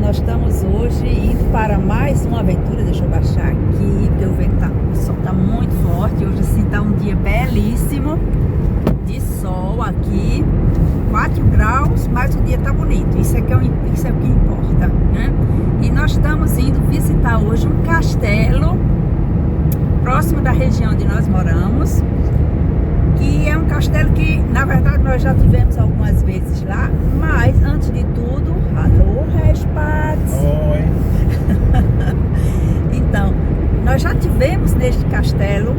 nós estamos hoje indo para mais uma aventura. Deixa eu baixar aqui, porque o sol está muito forte. Hoje assim está um dia belíssimo de sol aqui, 4 graus, mas o dia está bonito. Isso é o que importa, né? E nós estamos indo visitar hoje um castelo próximo da região onde nós moramos, que é um castelo que, na verdade, nós já tivemos algumas vezes lá, mas, antes de tudo, alô, Respats! Oi! Então, nós já tivemos neste castelo,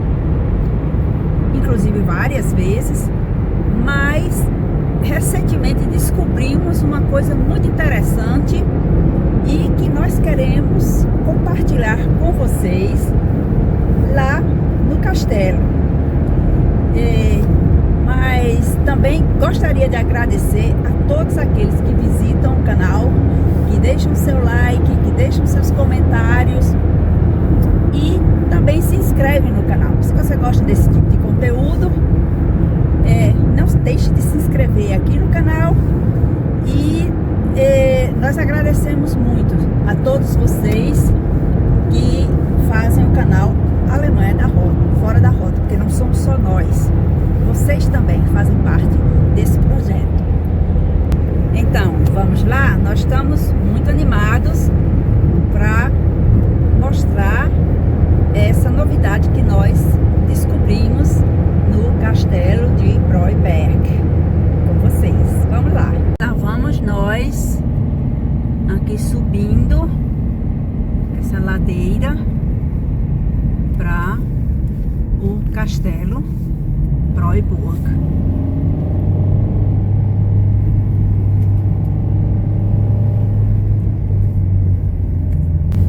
inclusive várias vezes, mas, recentemente descobrimos uma coisa muito interessante e que nós queremos compartilhar com vocês lá no castelo. Mas também gostaria de agradecer a todos aqueles que visitam o canal, que deixam seu like, que deixam seus comentários e também se inscrevem no canal. Se você gosta desse tipo de conteúdo, não deixe de se inscrever aqui no canal e nós agradecemos muito a todos vocês que fazem o canal Alemanha da Rota, Fora da Rota, porque não somos só nós, vocês também fazem parte desse projeto. Então, vamos lá? Nós estamos muito animados para mostrar essa novidade que nós descobrimos no castelo de Breuberg com vocês. Vamos lá. Então, vamos nós aqui subindo essa ladeira para o castelo Breuberg.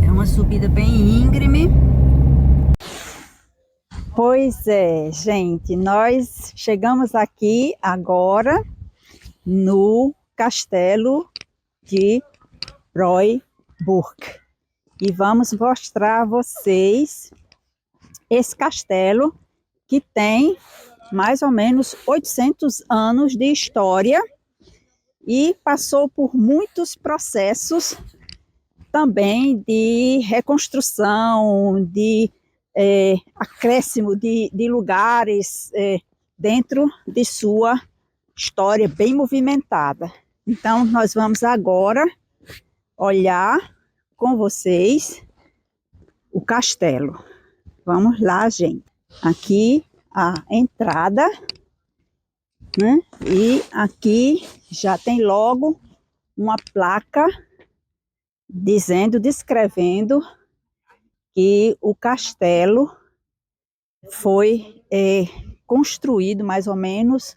É uma subida bem íngreme. Pois é, gente, nós chegamos aqui agora no castelo de Breuberg e vamos mostrar a vocês esse castelo que tem mais ou menos 800 anos de história e passou por muitos processos também de reconstrução, de acréscimo de lugares dentro de sua história bem movimentada. Então, nós vamos agora olhar com vocês o castelo. Vamos lá, gente. Aqui a entrada, né? E aqui já tem logo uma placa descrevendo que o castelo foi construído mais ou menos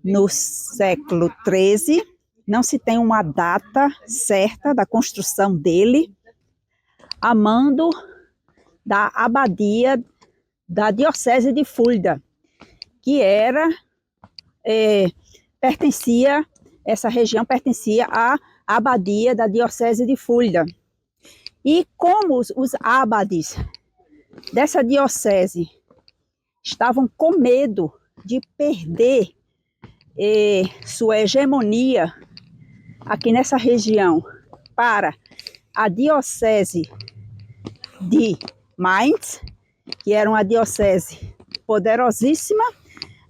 no século XIII. Não se tem uma data certa da construção dele, a mando da abadia da diocese de Fulda, que essa região pertencia à abadia da diocese de Fulda. E como os abades dessa diocese estavam com medo de perder sua hegemonia aqui nessa região para a diocese de Mainz, que era uma diocese poderosíssima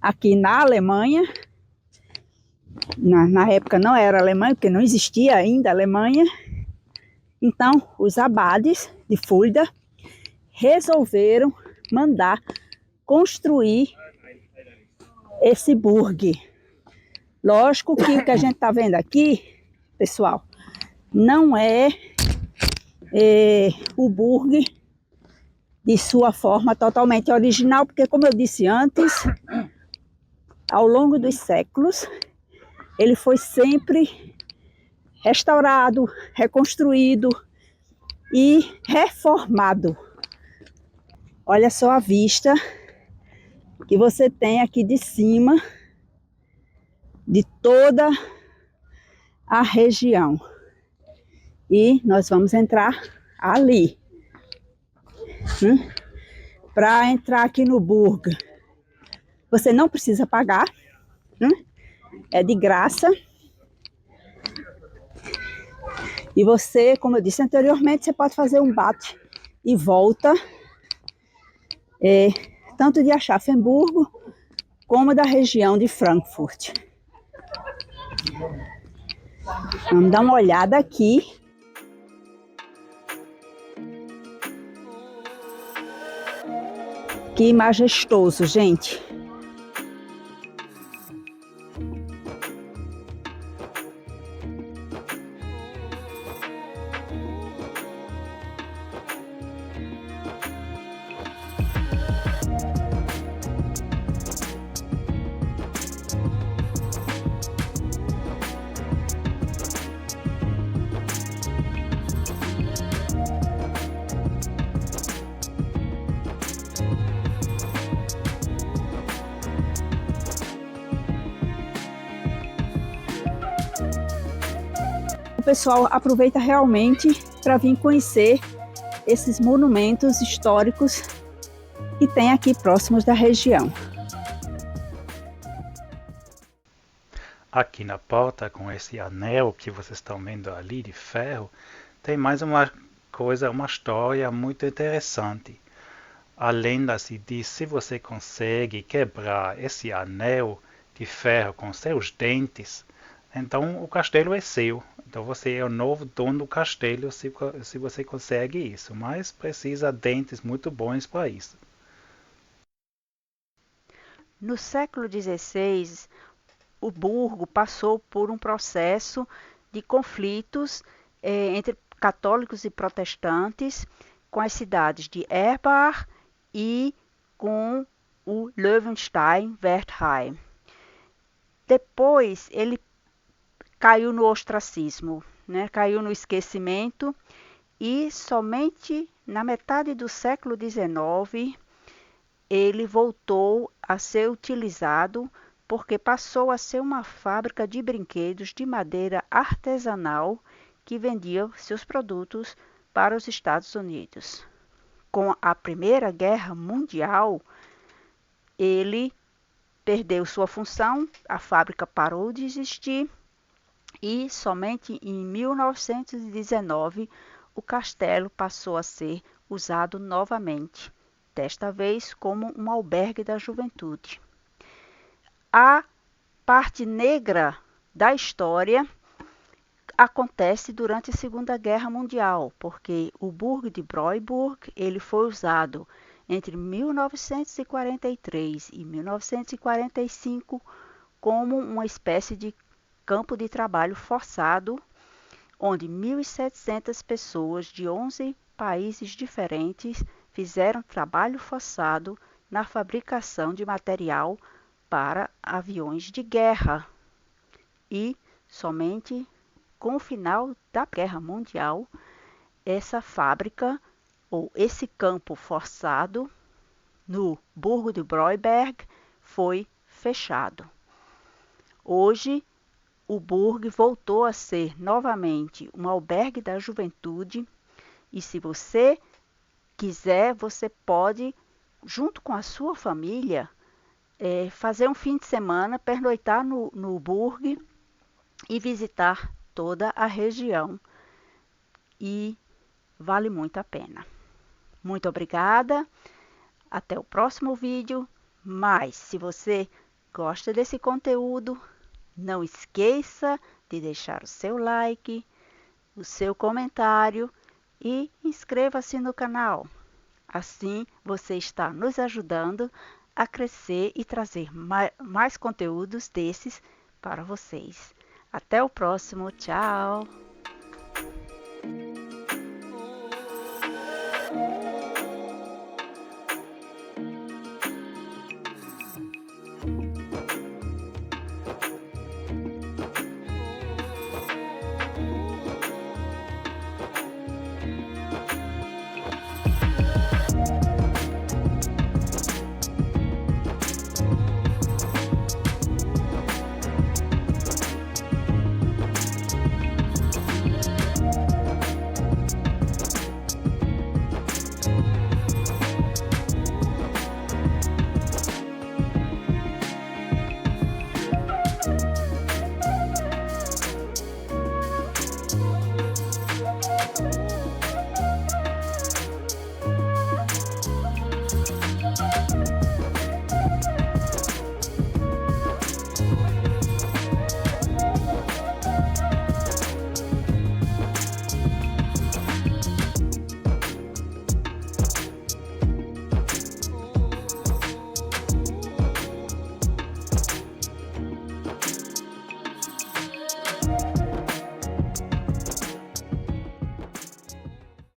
aqui na Alemanha. Na época não era Alemanha, porque não existia ainda a Alemanha. Então, os abades de Fulda resolveram mandar construir esse burg. Lógico que o que a gente está vendo aqui, pessoal, não é o burg de sua forma totalmente original, porque, como eu disse antes, ao longo dos séculos, ele foi sempre restaurado, reconstruído e reformado. Olha só a vista que você tem aqui de cima de toda a região. E nós vamos entrar ali. Para entrar aqui no burg, você não precisa pagar, é de graça. E você, como eu disse anteriormente, você pode fazer um bate e volta, tanto de Aschaffenburgo como da região de Frankfurt. Vamos dar uma olhada aqui. Que majestoso, gente. O pessoal aproveita realmente para vir conhecer esses monumentos históricos que tem aqui próximos da região. Aqui na porta, com esse anel que vocês estão vendo ali de ferro, tem mais uma coisa, uma história muito interessante. A lenda se diz se você consegue quebrar esse anel de ferro com seus dentes, então o castelo é seu. Então você é o novo dono do castelo se você consegue isso, mas precisa de dentes muito bons para isso. No século XVI, o Burgo passou por um processo de conflitos entre católicos e protestantes com as cidades de Erbach e com o Löwenstein-Wertheim. Depois ele caiu no ostracismo, né? Caiu no esquecimento e somente na metade do século XIX ele voltou a ser utilizado porque passou a ser uma fábrica de brinquedos de madeira artesanal que vendia seus produtos para os Estados Unidos. Com a Primeira Guerra Mundial, ele perdeu sua função, a fábrica parou de existir e somente em 1919 o castelo passou a ser usado novamente, desta vez como um albergue da juventude. A parte negra da história acontece durante a Segunda Guerra Mundial, porque o Burgo de Breuburg ele foi usado entre 1943 e 1945 como uma espécie de campo de trabalho forçado, onde 1.700 pessoas de 11 países diferentes fizeram trabalho forçado na fabricação de material para aviões de guerra. E somente com o final da Guerra Mundial, essa fábrica ou esse campo forçado no Burgo de Breuberg foi fechado. Hoje, o Burgo voltou a ser novamente um albergue da juventude e se você quiser, você pode, junto com a sua família, fazer um fim de semana, pernoitar no Burgo e visitar toda a região. E vale muito a pena. Muito obrigada. Até o próximo vídeo. Mas se você gosta desse conteúdo, não esqueça de deixar o seu like, o seu comentário e inscreva-se no canal. Assim você está nos ajudando a crescer e trazer mais conteúdos desses para vocês. Até o próximo. Tchau!